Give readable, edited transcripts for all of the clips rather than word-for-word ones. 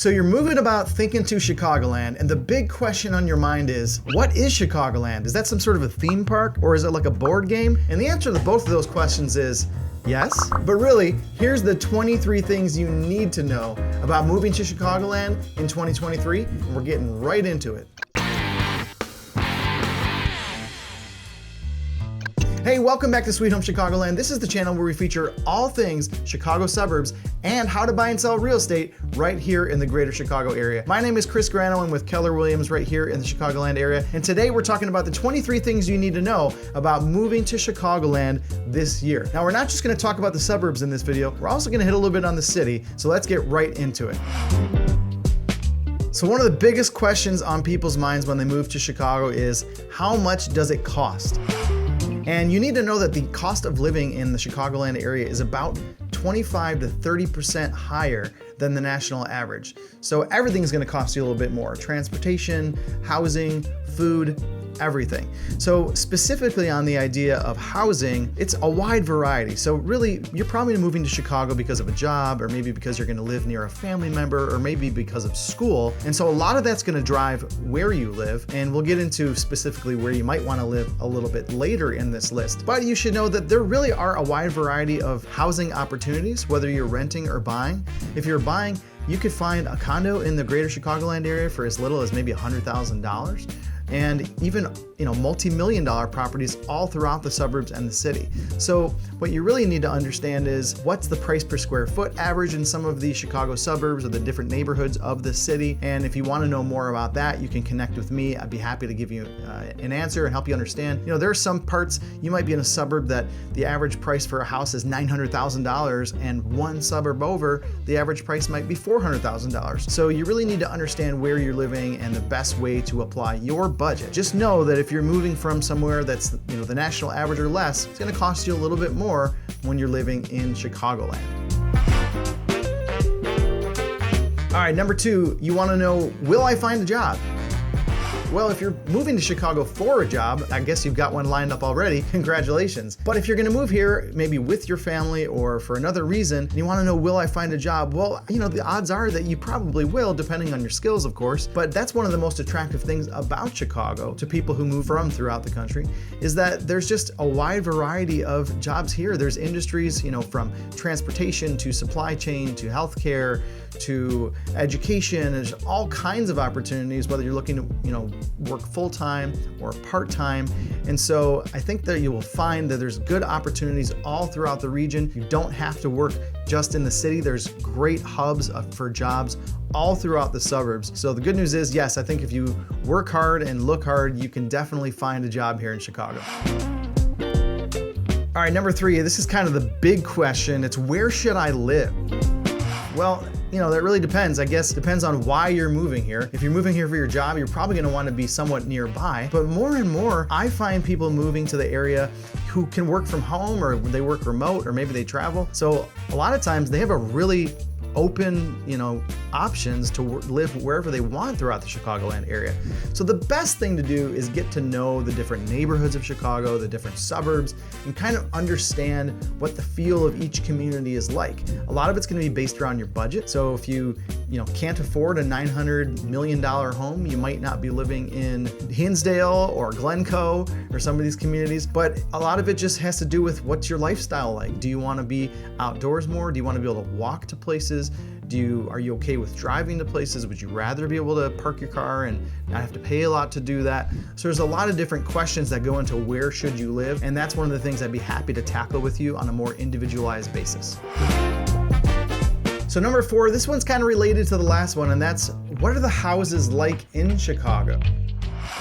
So you're moving about thinking to Chicagoland, and the big question on your mind is, what is Chicagoland? Is that some sort of a theme park, or is it like a board game? And the answer to both of those questions is yes. But really, here's the 23 things you need to know about moving to Chicagoland in 2023, and we're getting right into it. Hey, welcome back to Sweet Home Chicagoland. This is the channel where we feature all things Chicago suburbs and how to buy and sell real estate right here in the greater Chicago area. My name is Chris Grano. I'm with Keller Williams right here in the Chicagoland area. And today we're talking about the 23 things you need to know about moving to Chicagoland this year. Now, we're not just gonna talk about the suburbs in this video. We're also gonna hit a little bit on the city. So let's get right into it. So one of the biggest questions on people's minds when they move to Chicago is, how much does it cost? And you need to know that the cost of living in the Chicagoland area is about 25 to 30% higher than the national average. So everything's gonna cost you a little bit more. Transportation, housing, food, everything. So specifically on the idea of housing, it's a wide variety. So really, you're probably moving to Chicago because of a job, or maybe because you're gonna live near a family member, or maybe because of school. And so a lot of that's gonna drive where you live. And we'll get into specifically where you might wanna live a little bit later in this list. But you should know that there really are a wide variety of housing opportunities, whether you're renting or buying. If you're buying, you could find a condo in the greater Chicagoland area for as little as maybe $100,000. And even multi-million dollar properties all throughout the suburbs and the city. So what you really need to understand is, what's the price per square foot average in some of the Chicago suburbs or the different neighborhoods of the city. And if you want to know more about that, you can connect with me. I'd be happy to give you an answer and help you understand. There are some parts, you might be in a suburb that the average price for a house is $900,000, and one suburb over, the average price might be $400,000. So you really need to understand where you're living and the best way to apply your budget. Just know that if you're moving from somewhere that's the national average or less, it's going to cost you a little bit more when you're living in Chicagoland. All right, number two, you want to know, will I find a job? Well, if you're moving to Chicago for a job, I guess you've got one lined up already. Congratulations. But if you're gonna move here, maybe with your family or for another reason, and you wanna know, will I find a job? Well, the odds are that you probably will, depending on your skills, of course. But that's one of the most attractive things about Chicago to people who move from throughout the country, is that there's just a wide variety of jobs here. There's industries, from transportation to supply chain to healthcare to education. There's all kinds of opportunities, whether you're looking to, work full-time or part-time. And so I think that you will find that there's good opportunities all throughout the region. You don't have to work just in the city. There's great hubs for jobs all throughout the suburbs. So the good news is, yes, I think if you work hard and look hard, you can definitely find a job here in Chicago. All right, number three, this is kind of the big question. It's, where should I live? Well, that really depends. I guess depends on why you're moving here. If you're moving here for your job, you're probably gonna want to be somewhat nearby. But more and more, I find people moving to the area who can work from home, or they work remote, or maybe they travel. So a lot of times they have a really open, options to live wherever they want throughout the Chicagoland area. So the best thing to do is get to know the different neighborhoods of Chicago, the different suburbs, and kind of understand what the feel of each community is like. A lot of it's going to be based around your budget. So if you can't afford a $900 million home, you might not be living in Hinsdale or Glencoe or some of these communities. But a lot of it just has to do with, what's your lifestyle like? Do you want to be outdoors more? Do you want to be able to walk to places? Are you okay with driving to places? Would you rather be able to park your car and not have to pay a lot to do that? So there's a lot of different questions that go into where should you live, and that's one of the things I'd be happy to tackle with you on a more individualized basis. So number four, this one's kind of related to the last one, and that's, what are the houses like in Chicago?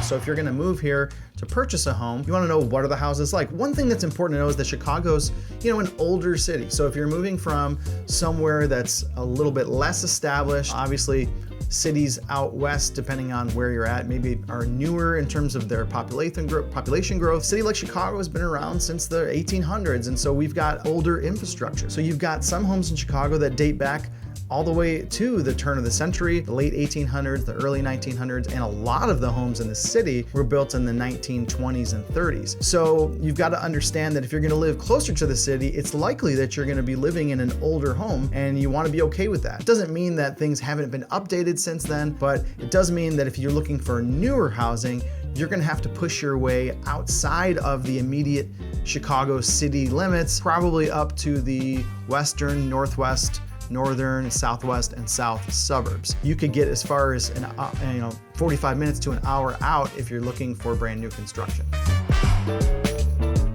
So if you're gonna move here to purchase a home, you wanna know, what are the houses like? One thing that's important to know is that Chicago's, an older city. So if you're moving from somewhere that's a little bit less established, obviously cities out west, depending on where you're at, maybe are newer in terms of their population growth. A city like Chicago has been around since the 1800s, and so we've got older infrastructure. So you've got some homes in Chicago that date back all the way to the turn of the century, the late 1800s, the early 1900s, and a lot of the homes in the city were built in the 1920s and 30s. So you've got to understand that if you're going to live closer to the city, it's likely that you're going to be living in an older home, and you want to be okay with that. It doesn't mean that things haven't been updated since then, but it does mean that if you're looking for newer housing, you're going to have to push your way outside of the immediate Chicago city limits, probably up to the western, northwest, northern, southwest, and south suburbs. You could get as far as 45 minutes to an hour out if you're looking for brand new construction.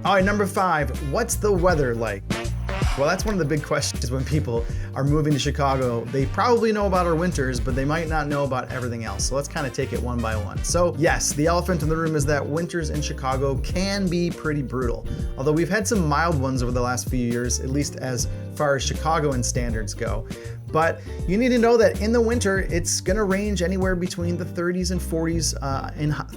All right, number 5, what's the weather like? Well, that's one of the big questions when people are moving to Chicago. They probably know about our winters, but they might not know about everything else. So let's kind of take it one by one. So yes, the elephant in the room is that winters in Chicago can be pretty brutal. Although we've had some mild ones over the last few years, at least as far as Chicagoan standards go. But you need to know that in the winter, it's gonna range anywhere between the 30s and 40s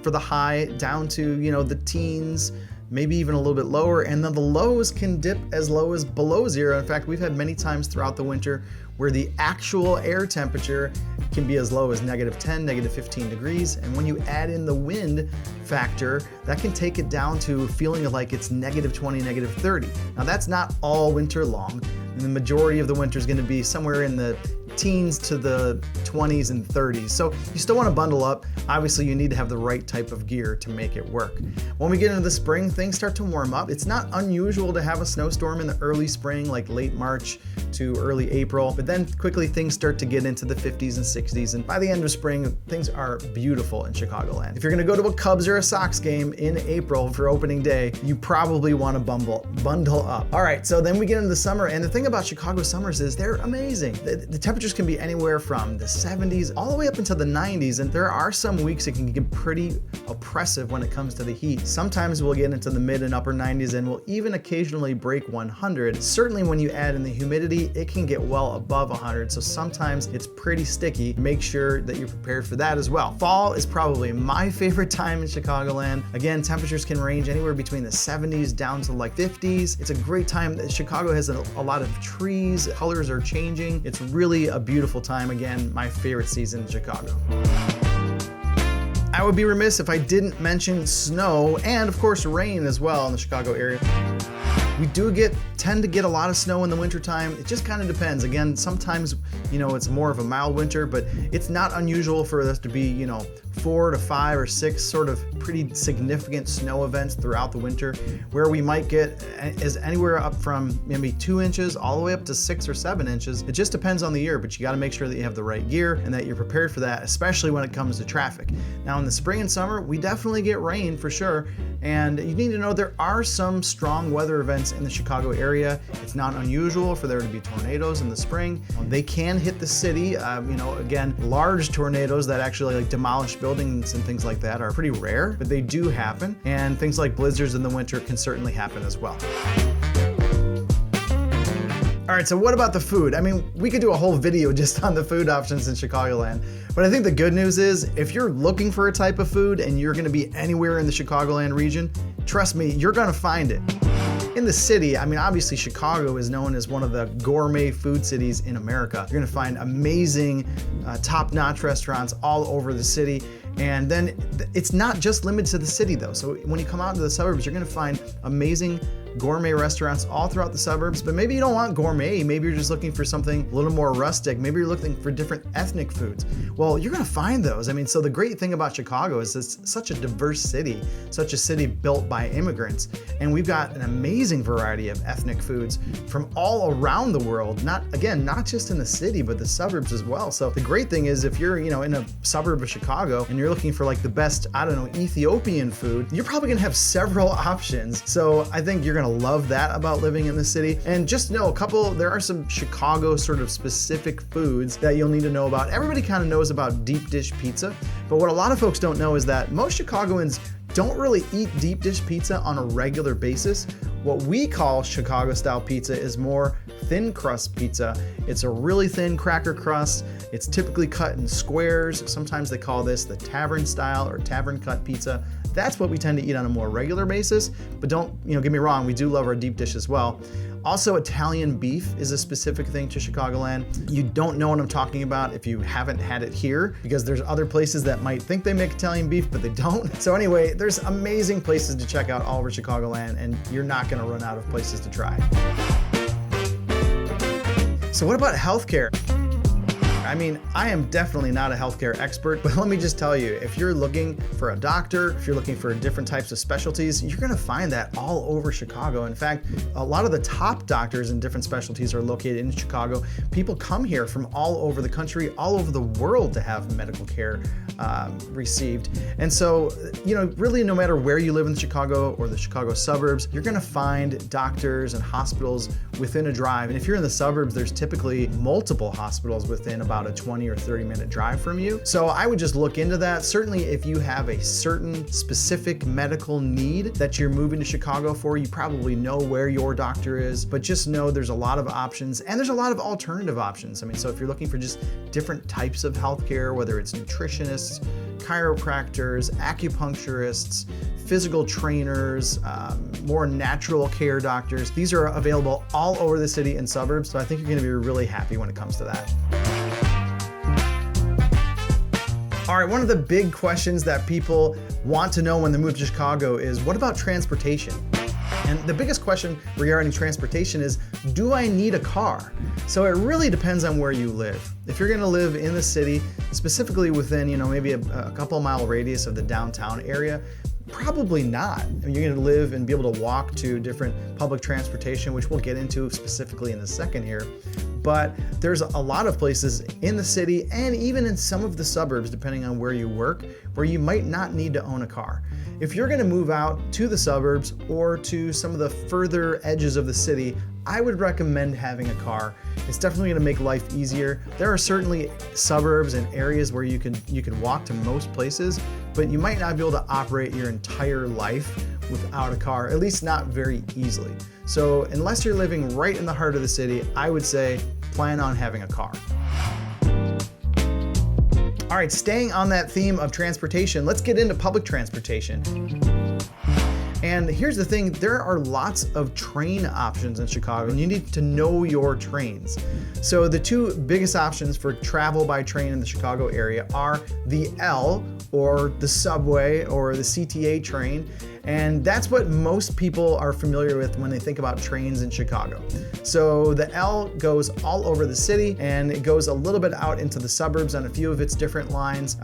for the high, down to the teens, maybe even a little bit lower, and then the lows can dip as low as below zero. In fact, we've had many times throughout the winter where the actual air temperature can be as low as -10, -15 degrees. And when you add in the wind factor, that can take it down to feeling like it's -20, -30. Now that's not all winter long, and the majority of the winter is gonna be somewhere in the teens to the 20s and 30s. So you still want to bundle up. Obviously, you need to have the right type of gear to make it work. When we get into the spring, things start to warm up. It's not unusual to have a snowstorm in the early spring, like late March to early April, but then quickly things start to get into the 50s and 60s. And by the end of spring, things are beautiful in Chicagoland. If you're going to go to a Cubs or a Sox game in April for opening day, you probably want to bundle up. All right, so then we get into the summer, and the thing about Chicago summers is they're amazing. The temperatures can be anywhere from the 70s all the way up into the 90s, and there are some weeks it can get pretty oppressive when it comes to the heat. Sometimes we'll get into the mid and upper 90s, and we'll even occasionally break 100. Certainly when you add in the humidity, it can get well above 100, so sometimes it's pretty sticky. Make sure that you're prepared for that as well. Fall is probably my favorite time in Chicagoland. Again, temperatures can range anywhere between the 70s down to like 50s. It's a great time. Chicago has a lot of trees, colors are changing. It's really a beautiful time. Again, my favorite season in Chicago. I would be remiss if I didn't mention snow and of course rain as well in the Chicago area. We do tend to get a lot of snow in the wintertime. It just kind of depends. Again, sometimes, it's more of a mild winter, but it's not unusual for us to be, 4 to 5 or 6 sort of pretty significant snow events throughout the winter, where we might get anywhere up from maybe 2 inches all the way up to 6 or 7 inches. It just depends on the year, but you got to make sure that you have the right gear and that you're prepared for that, especially when it comes to traffic. Now in the spring and summer, we definitely get rain for sure. And you need to know there are some strong weather events in the Chicago area. It's not unusual for there to be tornadoes in the spring. They can hit the city. Again, large tornadoes that actually demolish buildings and things like that are pretty rare, but they do happen. And things like blizzards in the winter can certainly happen as well. All right, so what about the food? We could do a whole video just on the food options in Chicagoland, but I think the good news is if you're looking for a type of food and you're gonna be anywhere in the Chicagoland region, trust me, you're gonna find it. In the city, obviously Chicago is known as one of the gourmet food cities in America. You're gonna find amazing, top-notch restaurants all over the city. And then it's not just limited to the city though. So when you come out into the suburbs, you're gonna find amazing gourmet restaurants all throughout the suburbs, but maybe you don't want gourmet. Maybe you're just looking for something a little more rustic. Maybe you're looking for different ethnic foods. Well, you're gonna find those. So the great thing about Chicago is it's such a diverse city, such a city built by immigrants. And we've got an amazing variety of ethnic foods from all around the world. Not just in the city, but the suburbs as well. So the great thing is if you're, in a suburb of Chicago and you're looking for the best, Ethiopian food, you're probably gonna have several options. So I think you're gonna love that about living in the city. And just know there are some Chicago sort of specific foods that you'll need to know about. Everybody kind of knows about deep dish pizza, but what a lot of folks don't know is that most Chicagoans don't really eat deep dish pizza on a regular basis. What we call Chicago style pizza is more thin crust pizza. It's a really thin cracker crust. It's typically cut in squares. Sometimes they call this the tavern style or tavern cut pizza. That's what we tend to eat on a more regular basis, but don't get me wrong, we do love our deep dish as well. Also, Italian beef is a specific thing to Chicagoland. You don't know what I'm talking about if you haven't had it here, because there's other places that might think they make Italian beef, but they don't. So anyway, there's amazing places to check out all over Chicagoland, and you're not gonna run out of places to try. So what about healthcare? I mean, I am definitely not a healthcare expert, but let me just tell you, if you're looking for a doctor, if you're looking for different types of specialties, you're gonna find that all over Chicago. In fact, a lot of the top doctors in different specialties are located in Chicago. People come here from all over the country, all over the world to have medical care received. And so, you know, really no matter where you live in Chicago or the Chicago suburbs, you're gonna find doctors and hospitals within a drive. And if you're in the suburbs, there's typically multiple hospitals within about a 20 or 30-minute drive from you. So I would just look into that. Certainly if you have a certain specific medical need that you're moving to Chicago for, you probably know where your doctor is, but just know there's a lot of options and there's a lot of alternative options. I mean, so if you're looking for just different types of healthcare, whether it's nutritionists, chiropractors, acupuncturists, physical trainers, more natural care doctors, these are available all over the city and suburbs. So I think you're gonna be really happy when it comes to that. All right, one of the big questions that people want to know when they move to Chicago is, what about transportation? And the biggest question regarding transportation is, do I need a car? So it really depends on where you live. If you're gonna live in the city, specifically within, you know, maybe a couple mile radius of the downtown area, probably not. I mean, you're gonna live and be able to walk to different public transportation, which we'll get into specifically in a second here. But there's a lot of places in the city and even in some of the suburbs, depending on where you work, where you might not need to own a car. If you're gonna move out to the suburbs or to some of the further edges of the city, I would recommend having a car. It's definitely gonna make life easier. There are certainly suburbs and areas where you can walk to most places, but you might not be able to operate your entire life without a car, at least not very easily. So unless you're living right in the heart of the city, I would say plan on having a car. All right, staying on that theme of transportation, let's get into public transportation. And here's the thing, there are lots of train options in Chicago, and you need to know your trains. So the two biggest options for travel by train in the Chicago area are the L, or the subway, or the CTA train. And that's what most people are familiar with when they think about trains in Chicago. So the L goes all over the city, and it goes a little bit out into the suburbs on a few of its different lines.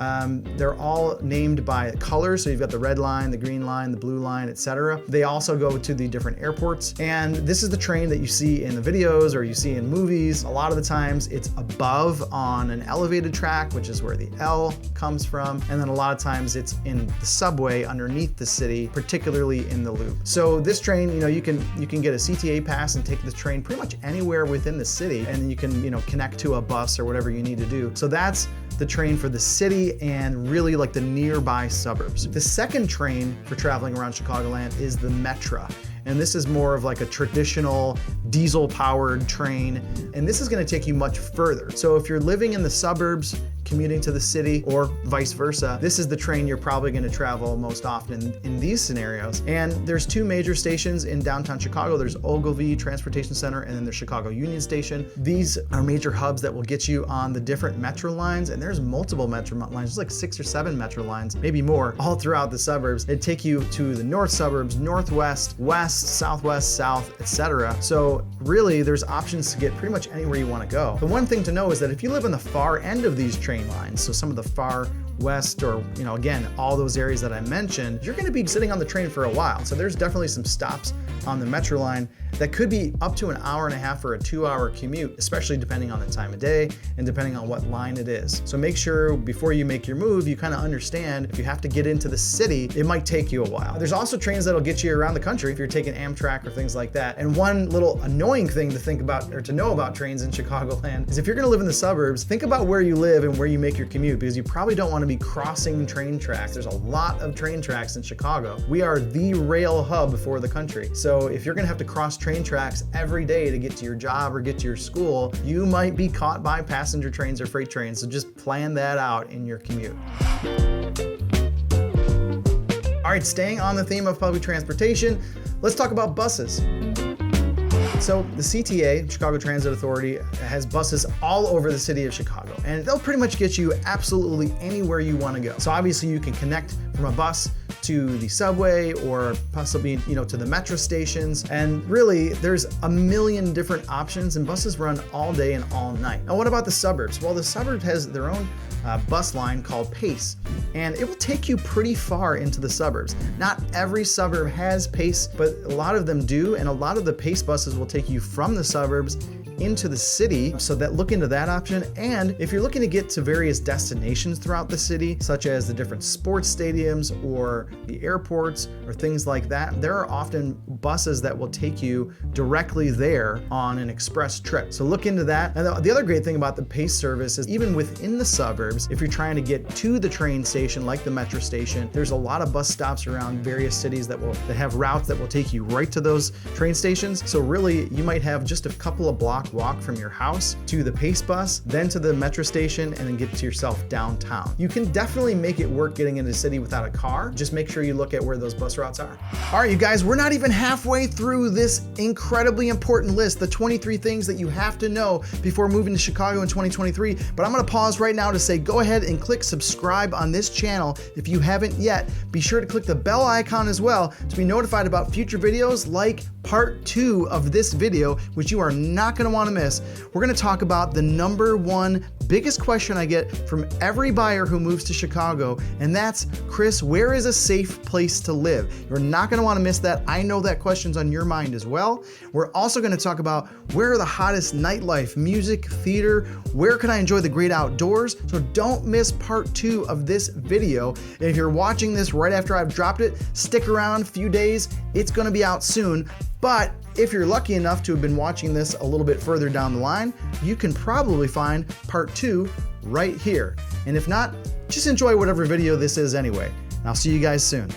They're all named by color. So you've got the red line, the green line, the blue line, etc. They also go to the different airports. And this is the train that you see in the videos or you see in movies. A lot of the times it's above on an elevated track, which is where the L comes from. And then a lot of times it's in the subway underneath the city, particularly in the loop. So this train, you know, you can get a CTA pass and take the train pretty much anywhere within the city, and then you can, you know, connect to a bus or whatever you need to do. So that's the train for the city and really like the nearby suburbs. The second train for traveling around Chicagoland is the Metra. And this is more of like a traditional diesel-powered train. And this is gonna take you much further. So if you're living in the suburbs, commuting to the city, or vice versa, this is the train you're probably gonna travel most often in these scenarios. And there's two major stations in downtown Chicago. There's Ogilvy Transportation Center and then the Chicago Union Station. These are major hubs that will get you on the different metro lines, and there's multiple metro lines. There's like 6 or 7 metro lines, maybe more, all throughout the suburbs. They take you to the north suburbs, northwest, west, southwest, south, etc. So really, there's options to get pretty much anywhere you wanna go. The one thing to know is that if you live on the far end of these train lines, so some of the far west, or, you know, again, all those areas that I mentioned, you're gonna be sitting on the train for a while. So there's definitely some stops on the Metro line that could be up to an hour and a half or a 2-hour commute, especially depending on the time of day and depending on what line it is. So make sure before you make your move, you kind of understand if you have to get into the city, it might take you a while. There's also trains that'll get you around the country if you're taking Amtrak or things like that. And one little annoying thing to think about or to know about trains in Chicagoland is if you're gonna live in the suburbs, think about where you live and where you make your commute, because you probably don't want to be crossing train tracks. There's a lot of train tracks in Chicago. We are the rail hub for the country. So if you're gonna have to cross train tracks every day to get to your job or get to your school, you might be caught by passenger trains or freight trains. So just plan that out in your commute. All right, staying on the theme of public transportation, let's talk about buses. So the CTA, Chicago Transit Authority, has buses all over the city of Chicago, and they'll pretty much get you absolutely anywhere you want to go. So obviously you can connect from a bus to the subway or possibly, to the metro stations. And really, there's a million different options, and buses run all day and all night. Now, what about the suburbs? Well, the suburbs has their own bus line called Pace, and it will take you pretty far into the suburbs. Not every suburb has Pace, but a lot of them do, and a lot of the Pace buses will take you from the suburbs into the city, so that look into that option. And if you're looking to get to various destinations throughout the city, such as the different sports stadiums or the airports or things like that, there are often buses that will take you directly there on an express trip. So look into that. And the other great thing about the Pace service is even within the suburbs, if you're trying to get to the train station, like the metro station, there's a lot of bus stops around various cities that have routes that will take you right to those train stations. So really, you might have just a couple of block walk from your house to the Pace bus, then to the metro station, and then get to yourself downtown. You can definitely make it work getting into the city without a car. Just make sure you look at where those bus routes are. All right, you guys, we're not even halfway through this incredibly important list, the 23 things that you have to know before moving to Chicago in 2023. But I'm gonna pause right now to say, go ahead and click subscribe on this channel if you haven't yet. Be sure to click the bell icon as well to be notified about future videos like part 2 of this video, which you are not gonna wanna miss. We're gonna talk about the #1 biggest question I get from every buyer who moves to Chicago, and that's, Chris, where is a safe place to live? You're not gonna wanna miss that. I know that question's on your mind as well. We're also gonna talk about where are the hottest nightlife, music, theater, where can I enjoy the great outdoors? So don't miss part 2 of this video. And if you're watching this right after I've dropped it, stick around a few days. It's gonna be out soon. But if you're lucky enough to have been watching this a little bit further down the line, you can probably find part 2 right here. And if not, just enjoy whatever video this is anyway. And I'll see you guys soon.